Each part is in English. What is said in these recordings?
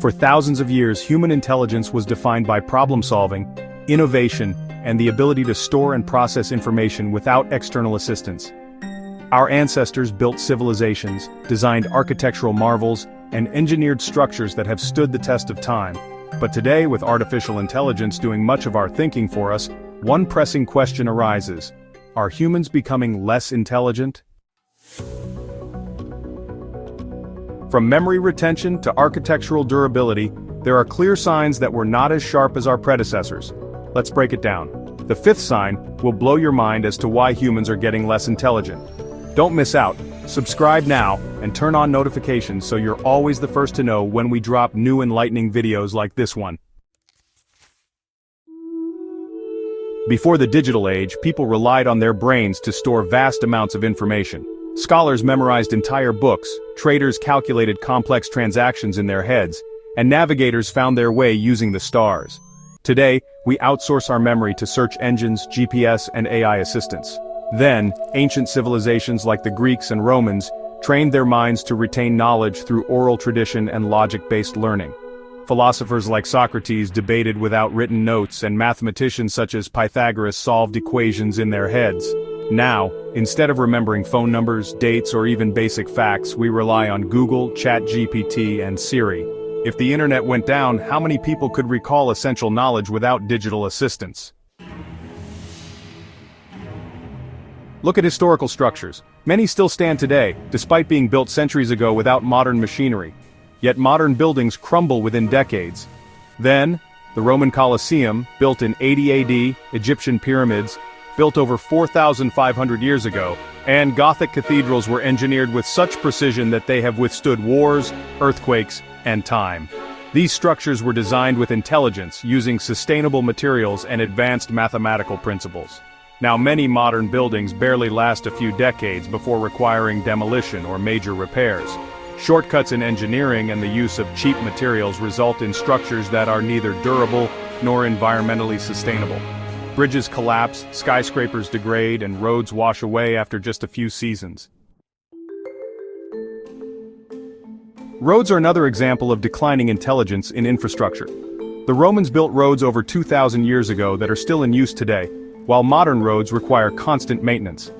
For thousands of years, human intelligence was defined by problem-solving, innovation, and the ability to store and process information without external assistance. Our ancestors built civilizations, designed architectural marvels, and engineered structures that have stood the test of time. But today, with artificial intelligence doing much of our thinking for us, one pressing question arises: are humans becoming less intelligent? From memory retention to architectural durability, there are clear signs that we're not as sharp as our predecessors. Let's break it down. The fifth sign will blow your mind as to why humans are getting less intelligent. Don't miss out. Subscribe now and turn on notifications so you're always the first to know when we drop new enlightening videos like this one. Before the digital age, people relied on their brains to store vast amounts of information. Scholars memorized entire books, traders calculated complex transactions in their heads, and navigators found their way using the stars. Today, we outsource our memory to search engines, GPS, and AI assistants. Then, ancient civilizations like the Greeks and Romans trained their minds to retain knowledge through oral tradition and logic-based learning. Philosophers like Socrates debated without written notes, and mathematicians such as Pythagoras solved equations in their heads. Now, instead of remembering phone numbers, dates, or even basic facts, we rely on Google, ChatGPT, and Siri. If the internet went down, how many people could recall essential knowledge without digital assistance? Look at historical structures. Many still stand today, despite being built centuries ago without modern machinery. Yet modern buildings crumble within decades. Then, the Roman Colosseum, built in 80 AD, Egyptian pyramids, built over 4,500 years ago, and Gothic cathedrals were engineered with such precision that they have withstood wars, earthquakes, and time. These structures were designed with intelligence, using sustainable materials and advanced mathematical principles. Now, many modern buildings barely last a few decades before requiring demolition or major repairs. Shortcuts in engineering and the use of cheap materials result in structures that are neither durable nor environmentally sustainable. Bridges collapse, skyscrapers degrade, and roads wash away after just a few seasons. Roads are another example of declining intelligence in infrastructure. The Romans built roads over 2,000 years ago that are still in use today, while modern roads require constant maintenance.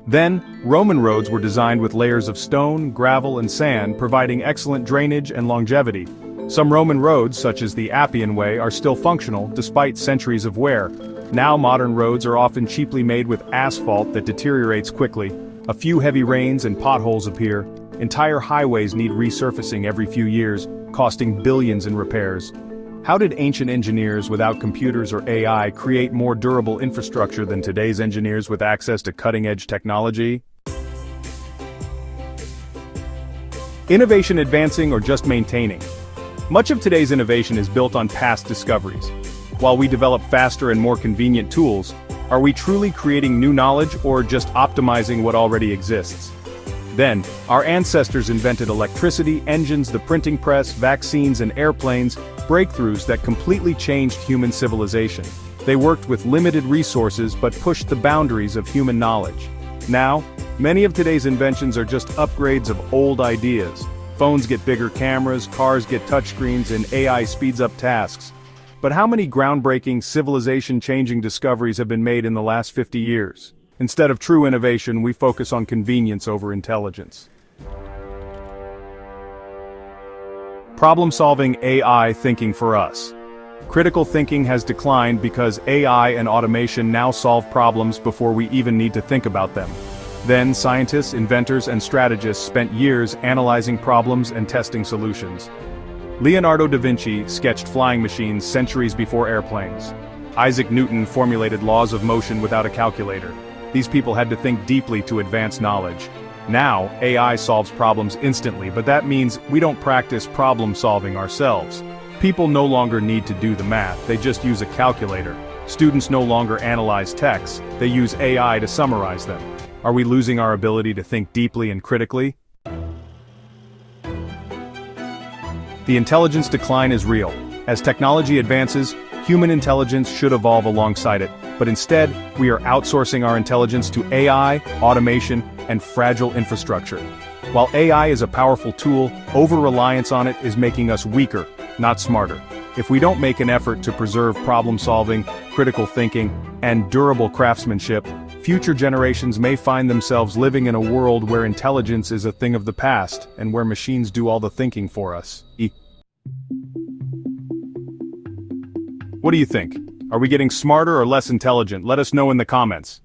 Then, Roman roads were designed with layers of stone, gravel, and sand, providing excellent drainage and longevity. Some Roman roads, such as the Appian Way, are still functional, despite centuries of wear. Now modern roads are often cheaply made with asphalt that deteriorates quickly. A few heavy rains and potholes appear. Entire highways need resurfacing every few years, costing billions in repairs. How did ancient engineers without computers or AI create more durable infrastructure than today's engineers with access to cutting-edge technology? Innovation advancing or just maintaining? Much of today's innovation is built on past discoveries. While we develop faster and more convenient tools, are we truly creating new knowledge or just optimizing what already exists? Then, our ancestors invented electricity, engines, the printing press, vaccines, and airplanes, breakthroughs that completely changed human civilization. They worked with limited resources but pushed the boundaries of human knowledge. Now, many of today's inventions are just upgrades of old ideas. Phones get bigger cameras, cars get touchscreens, and AI speeds up tasks. But how many groundbreaking, civilization-changing discoveries have been made in the last 50 years? Instead of true innovation, we focus on convenience over intelligence. Problem-solving AI thinking for us. Critical thinking has declined because AI and automation now solve problems before we even need to think about them. Then scientists, inventors, and strategists spent years analyzing problems and testing solutions. Leonardo da Vinci sketched flying machines centuries before airplanes. Isaac Newton formulated laws of motion without a calculator. These people had to think deeply to advance knowledge. Now, AI solves problems instantly, but that means we don't practice problem solving ourselves. People no longer need to do the math, they just use a calculator. Students no longer analyze texts, they use AI to summarize them. Are we losing our ability to think deeply and critically? The intelligence decline is real. As technology advances, human intelligence should evolve alongside it, but instead, we are outsourcing our intelligence to AI, automation, and fragile infrastructure. While AI is a powerful tool, over-reliance on it is making us weaker. not smarter. If we don't make an effort to preserve problem-solving, critical thinking, and durable craftsmanship, future generations may find themselves living in a world where intelligence is a thing of the past, and where machines do all the thinking for us. What do you think? Are we getting smarter or less intelligent? Let us know in the comments.